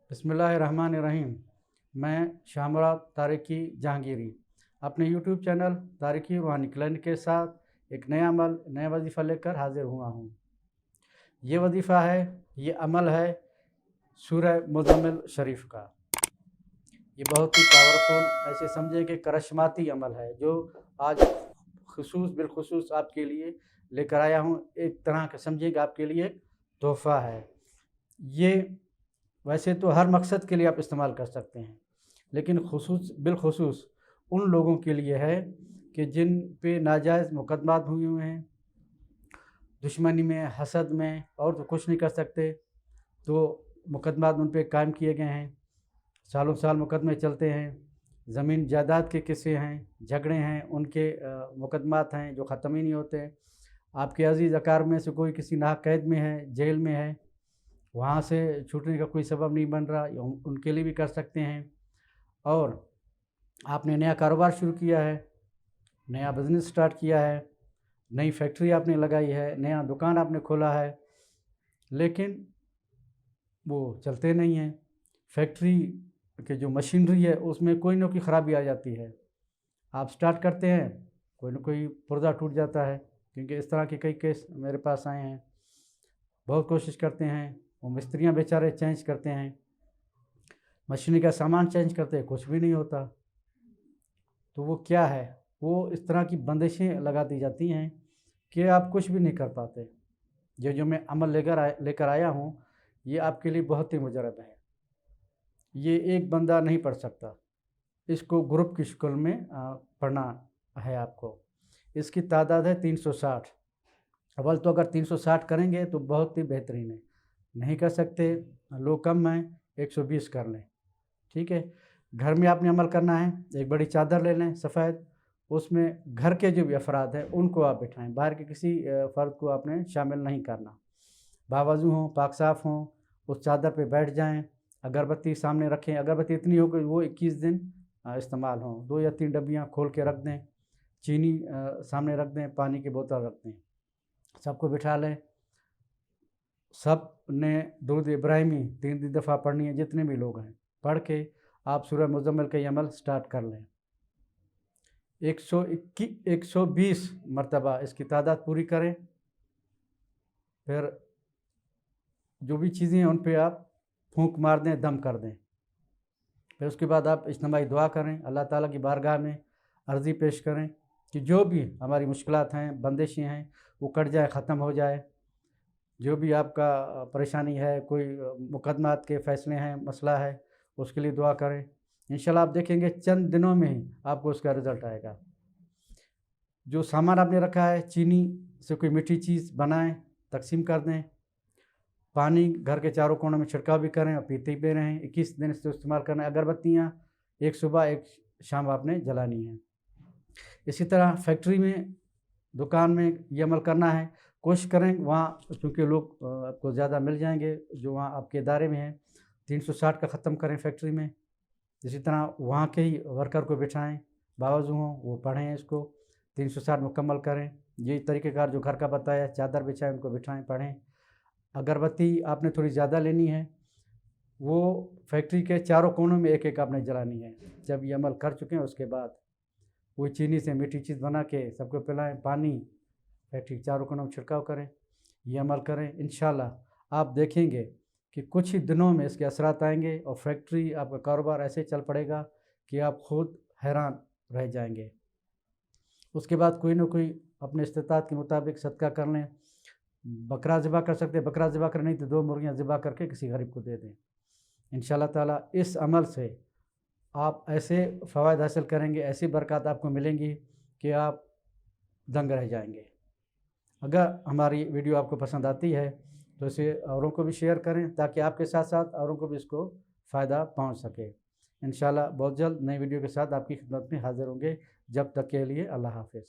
बिस्मिल्लाहिर्रहमानिर्रहीम। मैं शामराव तारिकी जहांगीरी अपने यूट्यूब चैनल तारिकी रूहानी क्लिनिक के साथ एक नया अमल, नया वजीफ़ा लेकर हाजिर हुआ हूँ। ये वजीफ़ा है, ये अमल है सूरह मुज़म्मिल शरीफ का। ये बहुत ही पावरफुल, ऐसे समझे कि करिश्माती अमल है, जो आज बिलखुसूस आपके लिए लेकर आया हूँ। एक तरह का समझिए कि आपके लिए एक तोहफ़ा है। ये वैसे तो हर मकसद के लिए आप इस्तेमाल कर सकते हैं, लेकिन बिलखुसूस उन लोगों के लिए है कि जिन पे नाजायज़ मुकदमात हुए हुए हैं, दुश्मनी में, हसद में, और तो कुछ नहीं कर सकते, तो मुकदमात उन पे कायम किए गए हैं। सालों साल मुकदमे चलते हैं। ज़मीन जायदाद के किस्से हैं, झगड़े हैं, उनके मुकदमात हैं जो ख़त्म ही नहीं होते। आपके अज़ीज़ अकार में से कोई किसी नाहक कैद में है, जेल में है, वहाँ से छूटने का कोई सबब नहीं बन रहा, उनके लिए भी कर सकते हैं। और आपने नया कारोबार शुरू किया है, नया बिज़नेस स्टार्ट किया है, नई फैक्ट्री आपने लगाई है, नया दुकान आपने खोला है, लेकिन वो चलते नहीं हैं। फैक्ट्री की जो मशीनरी है उसमें कोई ना कोई ख़राबी आ जाती है। आप स्टार्ट करते हैं, कोई ना कोई पुर्जा टूट जाता है, क्योंकि इस तरह के कई केस मेरे पास आए हैं। बहुत कोशिश करते हैं, वो मिस्त्रियाँ बेचारे चेंज करते हैं, मशीनरी का सामान चेंज करते हैं, कुछ भी नहीं होता। तो वो क्या है, वो इस तरह की बंदिशें लगा दी जाती हैं कि आप कुछ भी नहीं कर पाते। जो मैं अमल लेकर आया हूँ, ये आपके लिए बहुत ही मुजरब है। ये एक बंदा नहीं पढ़ सकता, इसको ग्रुप की शक्ल में पढ़ना है आपको। इसकी तादाद है 360। अव्वल तो अगर 360 करेंगे तो बहुत ही बेहतरीन है। नहीं कर सकते, लोग कम हैं, 120 कर लें, ठीक है। घर में आपने अमल करना है, एक बड़ी चादर ले लें सफ़ेद, उसमें घर के जो भी अफराद हैं उनको आप बिठाएं, बाहर के किसी फ़र्द को आपने शामिल नहीं करना। बावज़ू हों, पाक साफ़ हों, उस चादर पे बैठ जाएं, अगरबत्ती सामने रखें। अगरबत्ती इतनी हो कि वो 21 दिन इस्तेमाल हों। 2 या 3 डब्बियाँ खोल के रख दें, चीनी सामने रख दें, पानी की बोतल रख दें, सबको बिठा लें। सब ने दुरूद इब्राहिमी 3 दफ़ा पढ़नी है, जितने भी लोग हैं। पढ़ के आप सूरह मुज़म्मिल का ये अमल स्टार्ट कर लें। 120 मरतबा इसकी तादाद पूरी करें। फिर जो भी चीज़ें हैं उन पे आप फूंक मार दें, दम कर दें। फिर उसके बाद आप इज्तिमाई दुआ करें, अल्लाह ताला की बारगाह में अर्ज़ी पेश करें कि जो भी हमारी मुश्किलात हैं, बंदिशें हैं, वो कट जाए, ख़त्म हो जाए। जो भी आपका परेशानी है, कोई मुकदमात के फ़ैसले हैं, मसला है, उसके लिए दुआ करें। इंशाल्लाह आप देखेंगे चंद दिनों में ही आपको उसका रिज़ल्ट आएगा। जो सामान आपने रखा है, चीनी से कोई मीठी चीज़ बनाएं, तकसीम कर दें। पानी घर के चारों कोनों में छिड़काव भी करें और पीते भी रहें। 21 दिन इसको इस्तेमाल करना है। अगरबत्तियाँ एक सुबह एक शाम आपने जलानी है। इसी तरह फैक्ट्री में, दुकान में ये अमल करना है। कोशिश करें वहाँ, चूँकि लोग आपको ज़्यादा मिल जाएंगे जो वहाँ आपके इदारे में हैं, 360 का ख़त्म करें फैक्ट्री में। इसी तरह वहाँ के ही वर्कर को बिठाएँ, बावज़ू हों, वो पढ़ें इसको, 360 मुकम्मल करें। ये तरीक़ेकार जो घर का बताया, चादर बिछाएँ, उनको बिठाएँ, पढ़ें। अगरबत्ती आपने थोड़ी ज़्यादा लेनी है, वो फैक्ट्री के चारों कोनों में एक-एक आपने जलानी है। जब ये अमल कर चुके हैं उसके बाद वो चीनी से मीठी चीज़ बना के सबको पिलाएँ, पानी फैक्ट्री के चारों कोनों में छिड़काव करें, ये अमल करें। इंशाल्लाह आप देखेंगे कि कुछ ही दिनों में इसके असरात आएँगे और फैक्ट्री, आपका कारोबार ऐसे चल पड़ेगा कि आप खुद हैरान रह जाएँगे। उसके बाद कोई ना कोई अपने इस्तिताअत के मुताबिक सदका कर लें। बकरा ज़िबा कर सकते हैं, बकरा ज़िबा कर, नहीं तो 2 मुर्गियाँ ज़िबा करके किसी गरीब को दे दें। इंशाल्लाह ताला इस अमल से आप ऐसे फ़वाइद हासिल करेंगे, ऐसी बरक़ात आपको मिलेंगी कि आप दंग रह जाएंगे। अगर हमारी वीडियो आपको पसंद आती है तो इसे औरों को भी शेयर करें, ताकि आपके साथ साथ औरों को भी इसको फ़ायदा पहुंच सके। इंशाल्लाह बहुत जल्द नई वीडियो के साथ आपकी खिदमत में हाज़िर होंगे। जब तक के लिए अल्लाह हाफ़िज़।